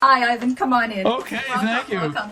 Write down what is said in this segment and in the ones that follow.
Hi, Ivan. Come on in. Okay, thank you. Welcome.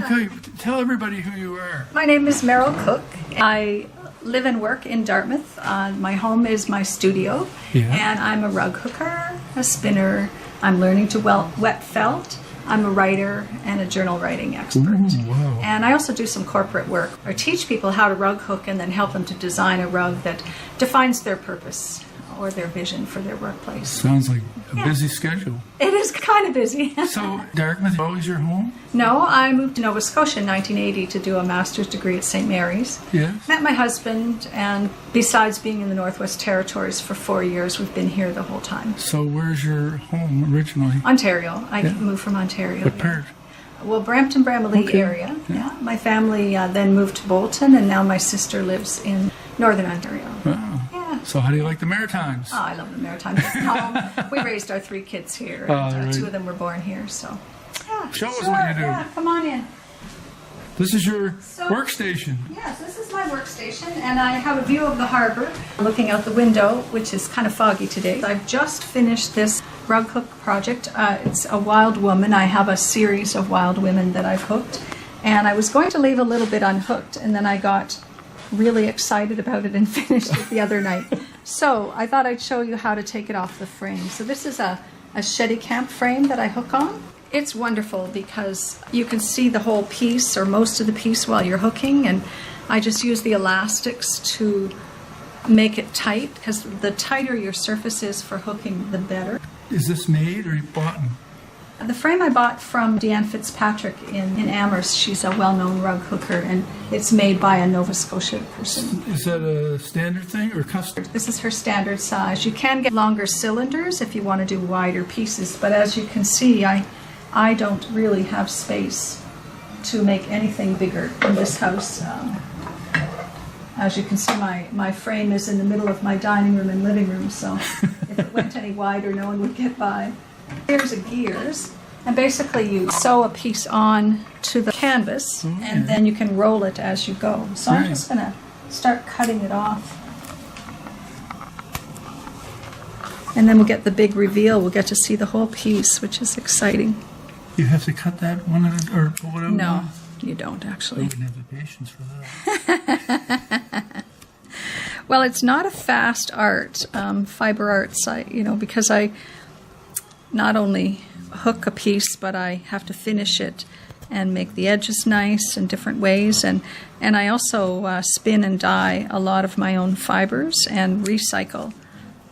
Okay. Tell everybody who you are. My name is Meryl Cook. I live and work in Dartmouth. My home is my studio, and I'm a rug hooker, a spinner. I'm learning to wet felt. I'm a writer and a journal writing expert. Wow. And I also do some corporate work or teach people how to rug hook and then help them to design a rug that defines their purpose or their vision for their workplace. Sounds like a busy schedule. It is kind of busy. So, Dartmouth, always your home? No, I moved to Nova Scotia in 1980 to do a master's degree at St. Mary's. Yes. Met my husband, and besides being in the Northwest Territories for 4 years, we've been here the whole time. So, where's your home originally? Ontario. I moved from Ontario. What part? Well, Brampton-Bramalea area. Yeah. My family then moved to Bolton, and now my sister lives in Northern Ontario. Wow. Yeah. So, how do you like the Maritimes? Oh, I love the Maritimes. It's home. We raised our 3 kids here, and right. 2 of them were born here. So, yeah. Show us what you do. Yeah, come on in. This is your workstation. Yes, this is my workstation, and I have a view of the harbor looking out the window, which is kind of foggy today. I've just finished this rug hook project. It's a wild woman. I have a series of wild women that I've hooked, and I was going to leave a little bit unhooked, and then I got really excited about it and finished it the other night. So I thought I'd show you how to take it off the frame. So this is a Shetty Camp frame that I hook on. It's wonderful because you can see the whole piece or most of the piece while you're hooking, and I just use the elastics to make it tight, because the tighter your surface is for hooking, the better. Is this made or you bought? The frame I bought from Deanne Fitzpatrick in Amherst. She's a well-known rug hooker, and it's made by a Nova Scotia person. Is that a standard thing or custom? This is her standard size. You can get longer cylinders if you want to do wider pieces, but as you can see, I don't really have space to make anything bigger in this house. As you can see, my frame is in the middle of my dining room and living room, so if it went any wider, no one would get by. Here's a gears, and basically you sew a piece on to the canvas, and then you can roll it as you go. So I'm just going to start cutting it off. And then we'll get the big reveal. We'll get to see the whole piece, which is exciting. You have to cut that one at a, or whatever? No, you don't actually. I wouldn't have the patience for that. Well, it's not a fast art, fiber arts, because I not only hook a piece, but I have to finish it and make the edges nice in different ways. And I also spin and dye a lot of my own fibers and recycle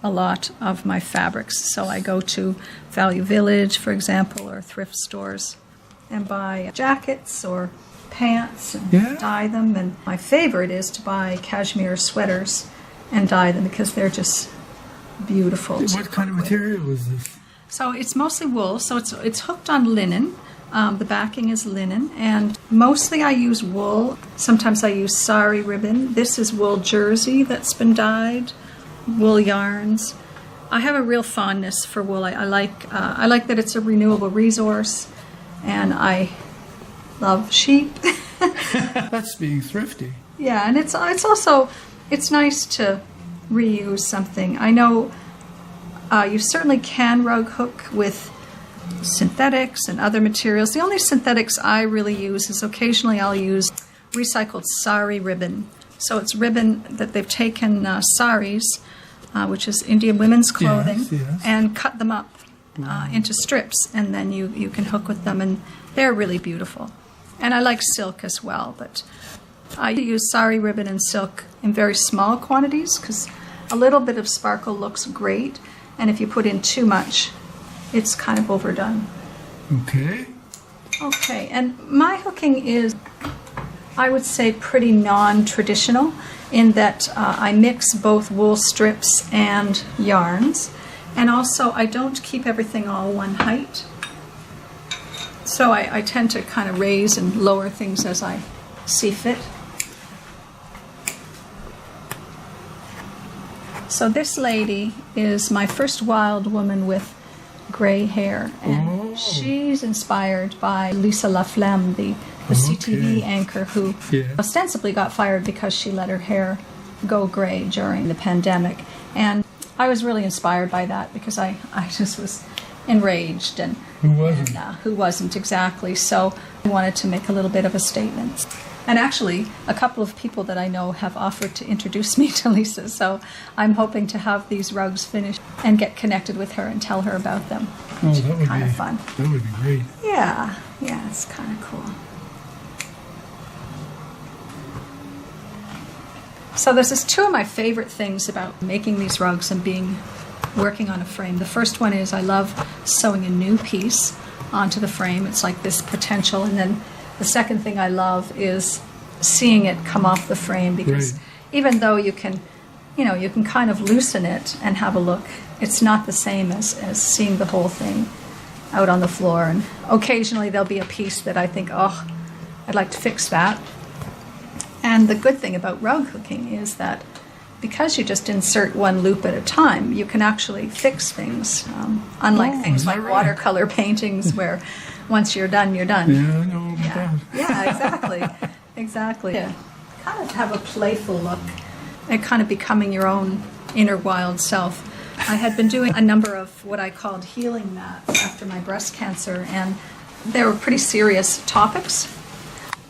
a lot of my fabrics. So I go to Value Village, for example, or thrift stores and buy jackets or pants and dye them. And my favorite is to buy cashmere sweaters and dye them because they're just beautiful. What kind of material is this? So it's mostly wool, so it's hooked on linen. The backing is linen, and mostly I use wool. Sometimes I use sari ribbon. This is wool jersey that's been dyed, wool yarns. I have a real fondness for wool. I like that it's a renewable resource, and I love sheep. That's being thrifty. Yeah, and it's also nice to reuse something. I know. You certainly can rug hook with synthetics and other materials. The only synthetics I really use is occasionally I'll use recycled sari ribbon. So it's ribbon that they've taken saris, which is Indian women's clothing, and cut them up into strips, and then you can hook with them, and they're really beautiful. And I like silk as well, but I use sari ribbon and silk in very small quantities because a little bit of sparkle looks great. And if you put in too much, it's kind of overdone. Okay. Okay, and my hooking is, I would say, pretty non-traditional in that I mix both wool strips and yarns. And also, I don't keep everything all one height. So I tend to kind of raise and lower things as I see fit. So this lady is my first wild woman with gray hair, and she's inspired by Lisa LaFlamme, the CTV anchor who ostensibly got fired because she let her hair go gray during the pandemic. And I was really inspired by that because I just was enraged, and Who wasn't? And, who wasn't, exactly. So I wanted to make a little bit of a statement. And actually, a couple of people that I know have offered to introduce me to Lisa, so I'm hoping to have these rugs finished and get connected with her and tell her about them. Oh, that would Kind be of fun. That would be great. Yeah, it's kind of cool. So this is two of my favorite things about making these rugs and working on a frame. The first one is I love sewing a new piece onto the frame. It's like this potential, and then the second thing I love is seeing it come off the frame, because Right. even though you can kind of loosen it and have a look, it's not the same as seeing the whole thing out on the floor. And occasionally there'll be a piece that I think, oh, I'd like to fix that. And the good thing about rug hooking is that because you just insert one loop at a time, you can actually fix things, unlike Oh, things is that like right? watercolor paintings where once you're done, you're done. Yeah, I know about that. Yeah, exactly. Exactly. Yeah. Kind of have a playful look and kind of becoming your own inner wild self. I had been doing a number of what I called healing mats after my breast cancer, and they were pretty serious topics.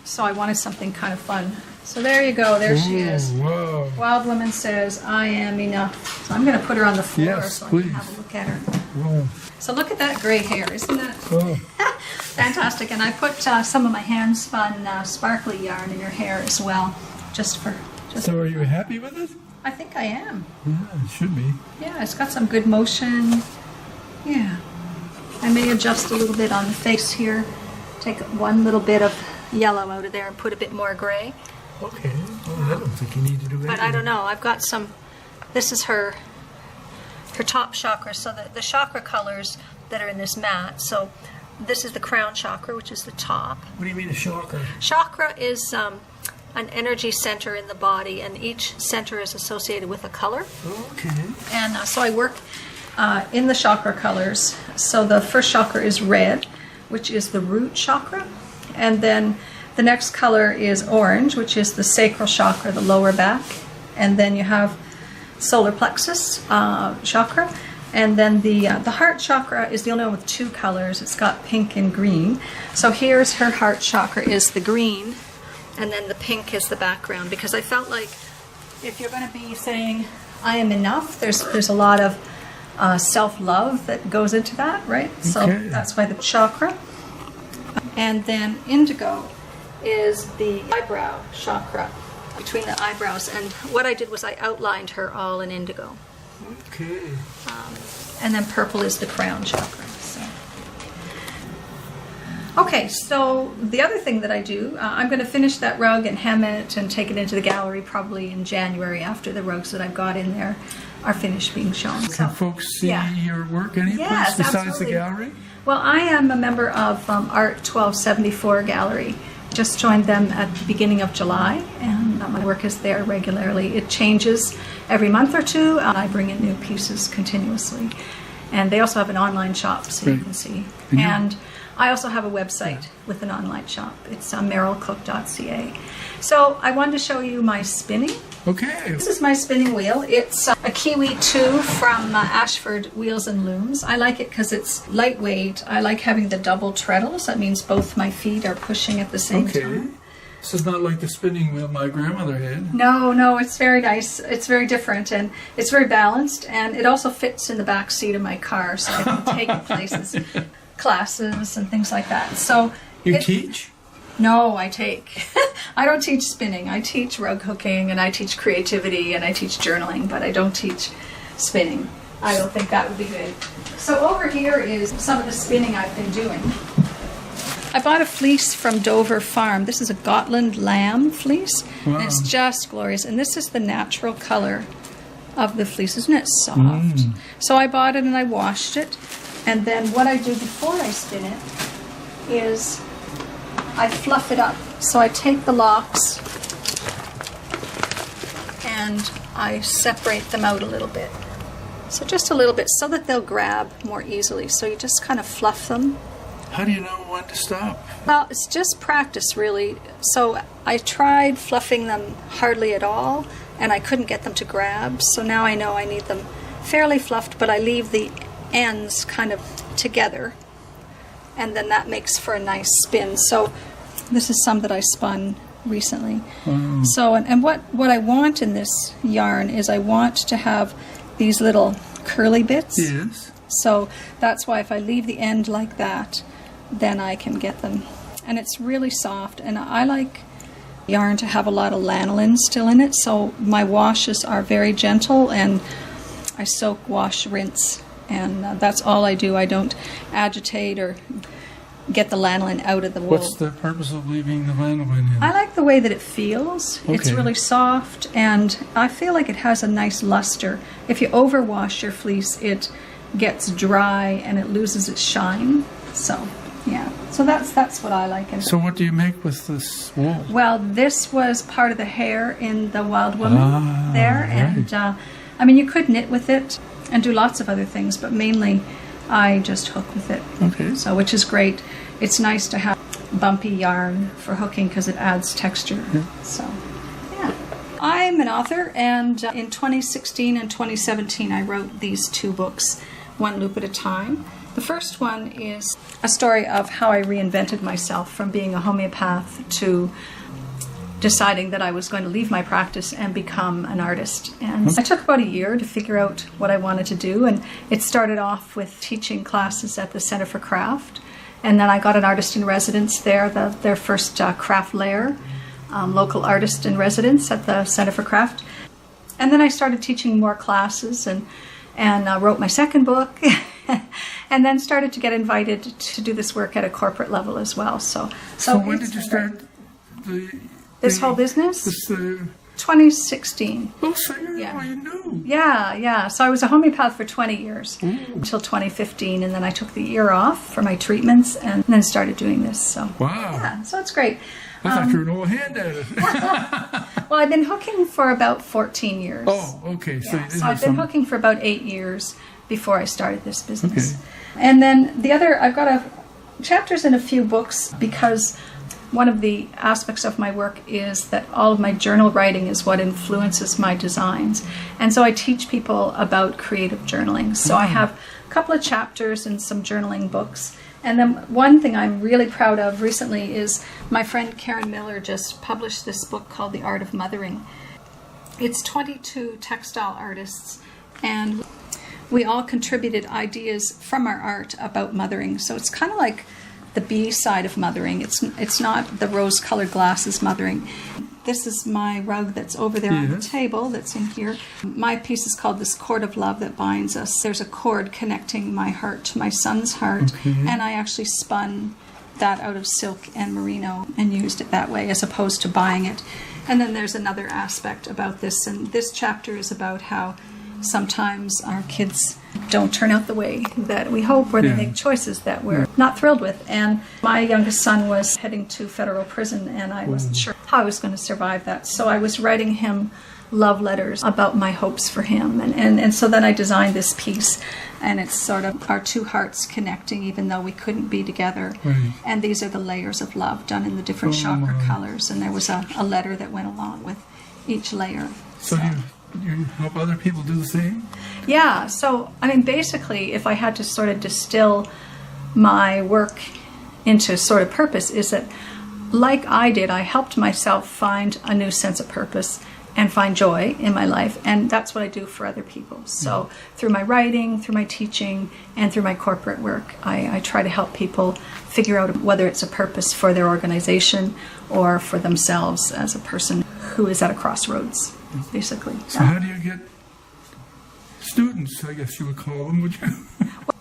So I wanted something kind of fun. So there you go. There she is. Whoa. Wild Woman says, I am enough. So I'm going to put her on the floor Yes, so I please. can have a look at her. Whoa. So look at that gray hair. Isn't that Oh. fantastic? And I put some of my hand spun sparkly yarn in her hair as well, just So are you happy with it? I think I am. Yeah, it should be. Yeah, it's got some good motion. Yeah. I may adjust a little bit on the face here. Take one little bit of yellow out of there and put a bit more gray. Okay. Well, I don't think you need to do anything. But I don't know. I've got some. This is her top chakra. So the chakra colors that are in this mat. So this is the crown chakra, which is the top. What do you mean a shocker? Chakra is an energy center in the body, and each center is associated with a color. Okay. And so I work in the chakra colors. So the first chakra is red, which is the root chakra. And then the next color is orange, which is the sacral chakra, the lower back. And then you have solar plexus chakra. And then the heart chakra is the only one with two colors. It's got pink and green. So here's her heart chakra is the green, and then the pink is the background, because I felt like if you're going to be saying I am enough, there's a lot of self-love that goes into that, right? So Okay. that's why the chakra. And then indigo is the eyebrow chakra, between the eyebrows. And what I did was I outlined her all in indigo. Okay. And then purple is the crown chakra. So. Okay, so the other thing that I do, I'm going to finish that rug and hem it and take it into the gallery probably in January after the rugs that I've got in there are finished being shown. Can folks see yeah. your work anyplace Yes, besides absolutely. the gallery? Well, I am a member of Art 1274 Gallery. Just joined them at the beginning of July, and my work is there regularly. It changes every month or two. I bring in new pieces continuously. And they also have an online shop, so you Right. can see. And you- And I also have a website with an online shop. It's merylcook.ca. So I wanted to show you my spinning. Okay. This is my spinning wheel. It's a Kiwi 2 from Ashford Wheels and Looms. I like it because it's lightweight. I like having the double treadles. That means both my feet are pushing at the same Okay. time. This is not like the spinning wheel my grandmother had. No, it's very nice. It's very different, and it's very balanced, and it also fits in the back seat of my car, so I can take it places, classes and things like that. So You it- teach? No, I take. I don't teach spinning. I teach rug hooking, and I teach creativity, and I teach journaling, but I don't teach spinning. I don't think that would be good. So over here is some of the spinning I've been doing. I bought a fleece from Dover Farm. This is a Gotland lamb fleece. Wow. And it's just glorious. And this is the natural color of the fleece. Isn't it soft? So I bought it and I washed it. And then what I do before I spin it is I fluff it up. So I take the locks and I separate them out a little bit. So just a little bit so that they'll grab more easily. So you just kind of fluff them. How do you know when to stop? Well, it's just practice, really. So I tried fluffing them hardly at all, and I couldn't get them to grab. So now I know I need them fairly fluffed, but I leave the ends kind of together and then that makes for a nice spin. So this is some that I spun recently. So, and what I want in this yarn is I want to have these little curly bits. Yes. So that's why if I leave the end like that, then I can get them. And it's really soft, and I like yarn to have a lot of lanolin still in it, so my washes are very gentle, and I soak, wash, rinse, and that's all I do. I don't agitate or get the lanolin out of the wool. What's the purpose of leaving the lanolin in? I like the way that it feels. It's Okay. really soft, and I feel like it has a nice luster. If you overwash your fleece, it gets dry and it loses its shine. So, yeah. So that's what I like. And So what do you make with this wool? well, this was part of the hair in the Wild Woman there, and right. I mean, you could knit with it and do lots of other things, but mainly I just hook with it. Okay. So, which is great. It's nice to have bumpy yarn for hooking because it adds texture. So, yeah. I'm an author, and in 2016 and 2017 I wrote these 2 books, One Loop at a Time. The first one is a story of how I reinvented myself from being a homeopath to deciding that I was going to leave my practice and become an artist. And I took about a year to figure out what I wanted to do, and it started off with teaching classes at the Center for Craft, and then I got an artist in residence there, their first craft lair, local artist in residence at the Center for Craft. And then I started teaching more classes and wrote my second book and then started to get invited to do this work at a corporate level as well. So when did you start this whole business? This, 2016. oh, so you're Yeah. all you knew. Yeah. So I was a homeopath for 20 years until 2015, and then I took the year off for my treatments and then started doing this. So Wow. yeah, so it's great. I thought you were an old hand at it. Well, I've been hooking for about 14 years. Oh, okay. So, Yeah, this so I've is been some- hooking for about 8 years before I started this business. Okay. And then I've got chapters in a few books because one of the aspects of my work is that all of my journal writing is what influences my designs. And so I teach people about creative journaling. So I have a couple of chapters in some journaling books. And then one thing I'm really proud of recently is my friend Karen Miller just published this book called The Art of Mothering. It's 22 textile artists, and we all contributed ideas from our art about mothering. So it's kind of like the B side of mothering. It's not the rose-colored glasses mothering. This is my rug that's over there on the Yes. table that's in here. My piece is called This Cord of Love That Binds Us. There's a cord connecting my heart to my son's heart, and I actually spun that out of silk and merino and used it that way as opposed to buying it. And then there's another aspect about this, and this chapter is about how sometimes our kids don't turn out the way that we hope, or they Yeah. make choices that we're not thrilled with. And my youngest son was heading to federal prison, and I wasn't sure how I was going to survive that. So I was writing him love letters about my hopes for him. And so then I designed this piece, and it's sort of our 2 hearts connecting even though we couldn't be together. Right. And these are the layers of love done in the different chakra colors. And there was a letter that went along with each layer. So you help other people do the same? Yeah, so I mean, basically, if I had to sort of distill my work into sort of purpose, is that like I did, I helped myself find a new sense of purpose and find joy in my life, and that's what I do for other people. So through my writing, through my teaching, and through my corporate work, I try to help people figure out whether it's a purpose for their organization or for themselves as a person who is at a crossroads, basically. So how do you get students, I guess you would call them, would you?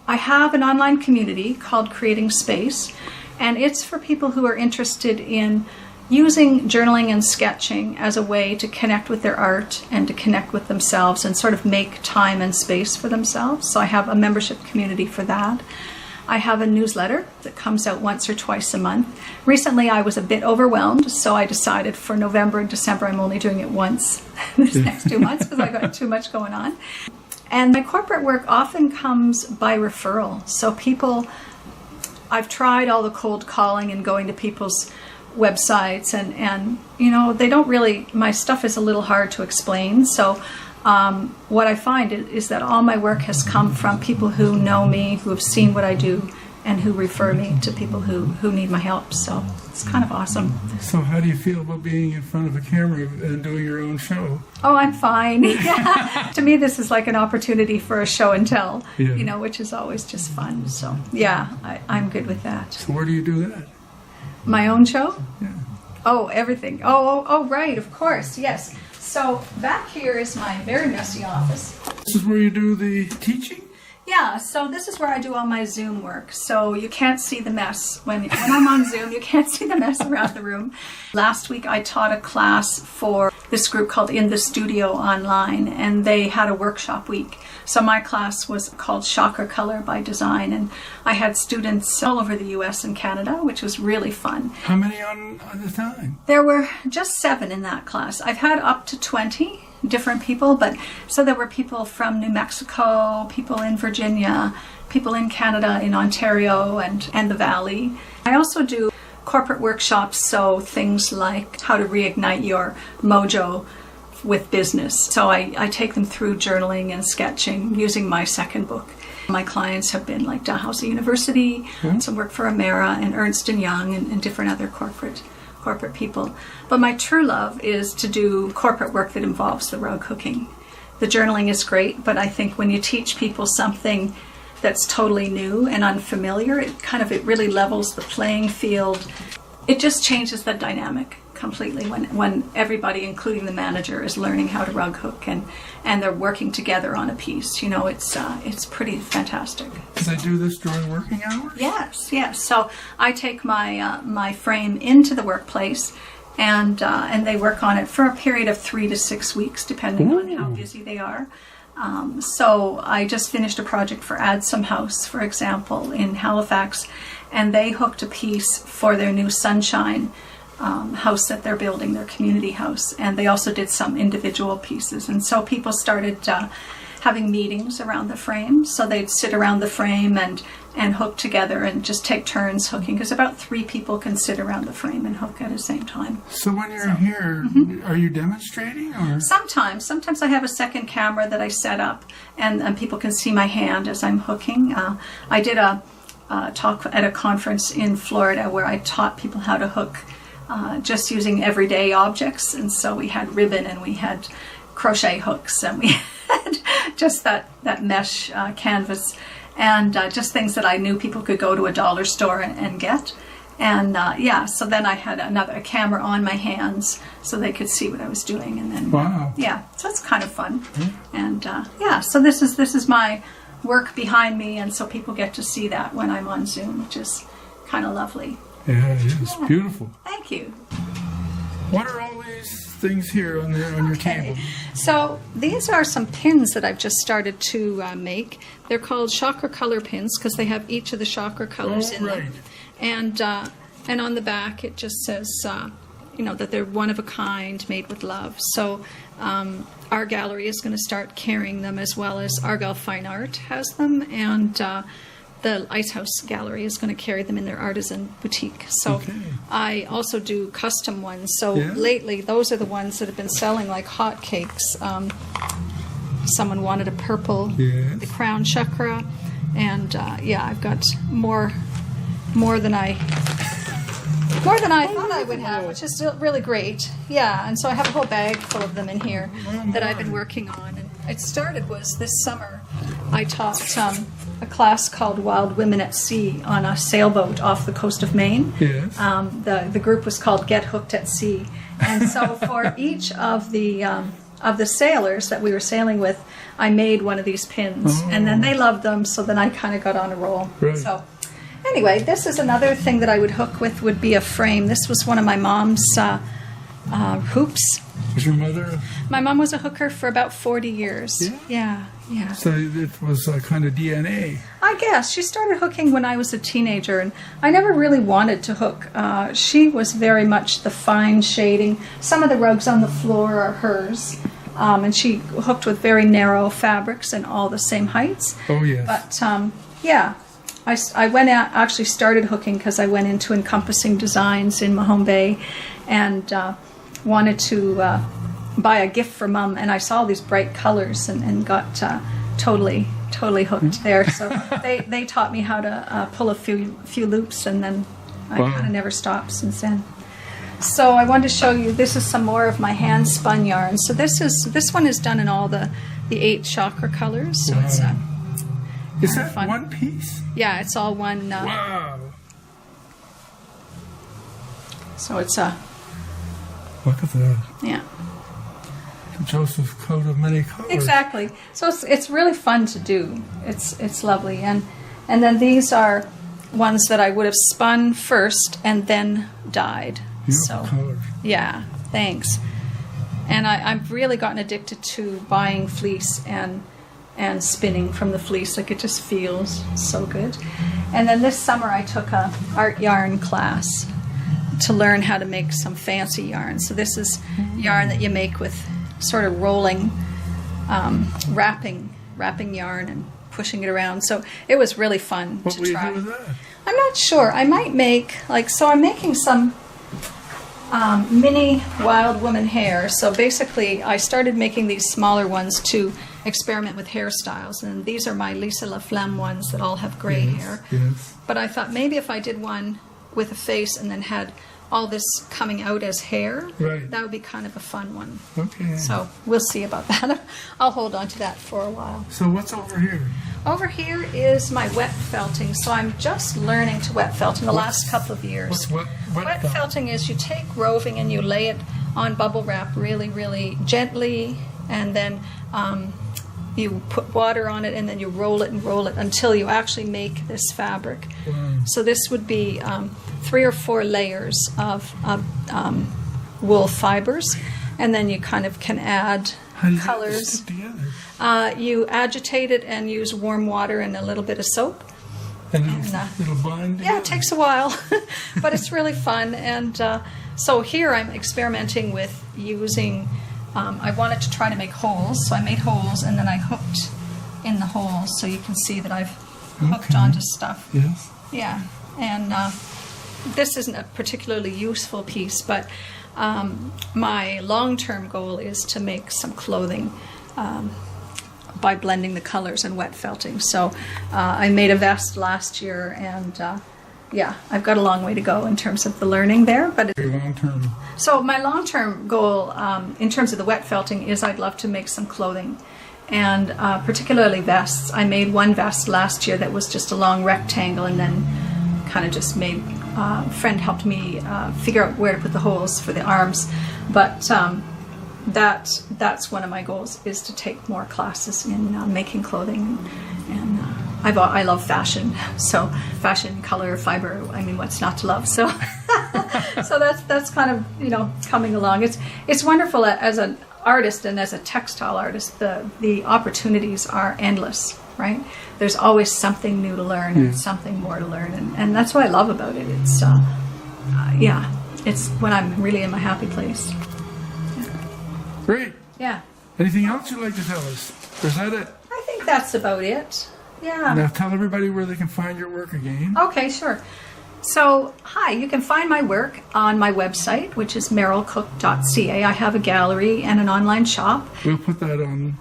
I have an online community called Creating Space, and it's for people who are interested in using journaling and sketching as a way to connect with their art and to connect with themselves and sort of make time and space for themselves. So I have a membership community for that. I have a newsletter that comes out once or twice a month. Recently I was a bit overwhelmed, so I decided for November and December I'm only doing it once this next 2 months because I've got too much going on. And my corporate work often comes by referral. So I've tried all the cold calling and going to people's websites, and you know, they don't really, my stuff is a little hard to explain. So what I find is that all my work has come from people who know me, who have seen what I do, and who refer me to people who need my help. So it's kind of awesome. So how do you feel about being in front of a camera and doing your own show? Oh, I'm fine. Yeah. To me, this is like an opportunity for a show and tell, Yeah. you know, which is always just fun. So yeah, I'm good with that. So where do you do that? My own show? Yeah. Oh, everything. Oh, right, of course, yes. So back here is my very messy office. This is where you do the teaching? Yeah, so this is where I do all my Zoom work. So you can't see the mess. When I'm on Zoom, you can't see the mess around the room. Last week I taught a class for this group called In the Studio Online, and they had a workshop week. So my class was called Chakra Color by Design, and I had students all over the US and Canada, which was really fun. How many on the time? There were just 7 in that class. I've had up to 20 different people, but so there were people from New Mexico, people in Virginia, people in Canada, in Ontario and the Valley. I also do corporate workshops, so things like how to reignite your mojo with business. So I take them through journaling and sketching using my second book. My clients have been like Dalhousie University, some work for Amera and Ernst & Young and different other corporate people. But my true love is to do corporate work that involves the rug hooking. The journaling is great, but I think when you teach people something that's totally new and unfamiliar, it really levels the playing field. It just changes the dynamic completely when everybody, including the manager, is learning how to rug hook and they're working together on a piece. You know, it's pretty fantastic. Do they do this during working hours? Yes. So I take my frame into the workplace, and they work on it for a period of 3 to 6 weeks, depending on how busy they are. So I just finished a project for Adsum House, for example, in Halifax, and they hooked a piece for their new Sunshine house that they're building, their community house, and they also did some individual pieces. And so people started having meetings around the frame, so they'd sit around the frame and hook together and just take turns hooking, because about 3 people can sit around the frame and hook at the same time. So when you're here, are you demonstrating? Or? Sometimes I have a second camera that I set up, and people can see my hand as I'm hooking. I did a talk at a conference in Florida where I taught people how to hook just using everyday objects, and so we had ribbon and we had crochet hooks and we had just that mesh canvas and just things that I knew people could go to a dollar store and get. And so then I had a camera on my hands so they could see what I was doing, and then wow, so it's kind of fun. And so this is my work behind me, and so people get to see that when I'm on Zoom, which is kind of lovely. Yeah, it is beautiful. Thank you. What are all these things here on your table? So these are some pins that I've just started to make. They're called chakra color pins because they have each of the chakra colors in them. And on the back it just says, that they're one of a kind, made with love. So our gallery is going to start carrying them, as well as Argyle Fine Art has them, and the Icehouse Gallery is going to carry them in their artisan boutique. So I also do custom ones. So lately, those are the ones that have been selling like hotcakes. Someone wanted a purple, the crown chakra, and I've got more than I thought I would have, which is still really great. Yeah, and so I have a whole bag full of them in here that I've been working on. And it started was this summer. I taught a class called Wild Women at Sea on a sailboat off the coast of Maine. Yes. The group was called Get Hooked at Sea. And so for each of the sailors that we were sailing with, I made one of these pins. And then they loved them, so then I kind of got on a roll. Right. So anyway, this is another thing that I would hook with, would be a frame. This was one of my mom's hoops. Was your mother? My mom was a hooker for about 40 years. Yeah. So it was a kind of DNA. I guess. She started hooking when I was a teenager, and I never really wanted to hook. She was very much the fine shading. Some of the rugs on the floor are hers, and she hooked with very narrow fabrics and all the same heights. Oh, yes. But, I went out, actually started hooking because I went into Encompassing Designs in Mahone Bay and wanted to buy a gift for Mom, and I saw these bright colors and got totally totally hooked there. So they taught me how to pull a few loops, and then I kind of never stopped since then. So I wanted to show you, this is some more of my hand spun yarn. So this one is done in all the 8 chakra colors. So it's is that fun. One piece? Yeah, it's all one. Wow. So it's Look at that. yeah. Joseph's coat of many colors. Exactly. So it's really fun to do. It's lovely. And then these are ones that I would have spun first and then dyed. Beautiful colors. Yeah, thanks. And I've really gotten addicted to buying fleece and spinning from the fleece. Like, it just feels so good. And then this summer I took a art yarn class to learn how to make some fancy yarn. So this is yarn that you make with sort of rolling, wrapping yarn and pushing it around. So it was really fun What to will try. you do with that? I'm not sure. I might make, so I'm making some mini wild woman hair. So basically I started making these smaller ones to experiment with hairstyles, and these are my Lisa La Flamme ones that all have gray hair. Yes. But I thought maybe if I did one with a face and then had all this coming out as hair, Right. that would be kind of a fun one. Okay. So we'll see about that. I'll hold on to that for a while. So what's over here? Over here is my wet felting. So I'm just learning to wet felt in the last couple of years. What's Wet felting is you take roving and you lay it on bubble wrap really, really gently, and then you put water on it, and then you roll it and roll it until you actually make this fabric. So this would be 3 or 4 layers of wool fibers, and then you kind of can add How do you colors. stick together? You agitate it and use warm water and a little bit of soap. And And, it'll bind together? Yeah, it takes a while, but it's really fun. And so here I'm experimenting with using, I wanted to try to make holes, so I made holes and then I hooked in the holes, so you can see that I've hooked onto stuff. Yes. Yeah, and this isn't a particularly useful piece, but my long-term goal is to make some clothing by blending the colors and wet felting. So I made a vest last year, and yeah, I've got a long way to go in terms of the learning there. But Very long term. so my long-term goal in terms of the wet felting is I'd love to make some clothing, and particularly vests. I made one vest last year that was just a long rectangle, and then kind of just made, a friend helped me figure out where to put the holes for the arms. But that's one of my goals, is to take more classes in making clothing, and I love fashion, so fashion, color, fiber. I mean, what's not to love? So so that's kind of coming along. It's wonderful as an artist and as a textile artist. The opportunities are endless, right? There's always something new to learn and something more to learn, and that's what I love about it. It's it's when I'm really in my happy place. Great. Yeah, Anything else you'd like to tell us? Or is that it? I think that's about it. Yeah. Now tell everybody where they can find your work again. Okay, sure. So, hi, you can find my work on my website, which is merylcook.ca. I have a gallery and an online shop. We'll put that on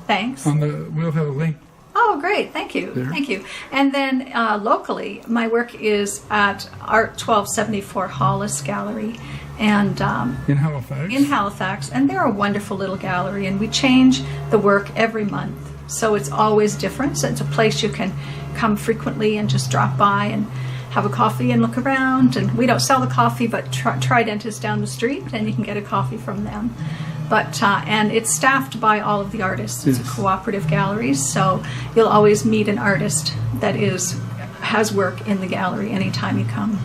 Thanks. we'll have a link. Oh, great. Thank you. There. Thank you. And then locally, my work is at Art 1274 Hollis Gallery, and In Halifax. in Halifax. And they're a wonderful little gallery, and we change the work every month. So it's always different. So it's a place you can come frequently and just drop by and have a coffee and look around. And we don't sell the coffee, but Trident is down the street, and you can get a coffee from them. But and it's staffed by all of the artists. It's a cooperative gallery, so you'll always meet an artist that has work in the gallery anytime you come.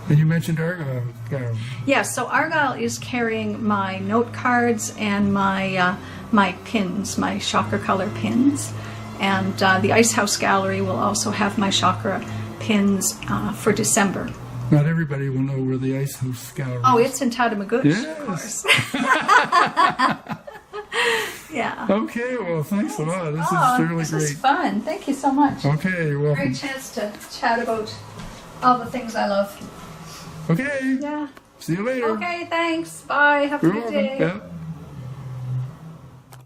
And you mentioned Argyle Gallery. Yes, so Argyle is carrying my note cards and my my pins, my Chakra color pins, and the Ice House Gallery will also have my Chakra pins for December. Not everybody will know where the Ice House Gallery Oh, is. it's in Tatamagouche, Yes. of course. Yeah. Okay, well, thanks a lot. This is really this great. is fun. Thank you so much. Okay, you're welcome. Great chance to chat about all the things I love. Okay. Yeah. See you later. Okay, thanks. Bye. Have a You're good welcome. day. Yeah.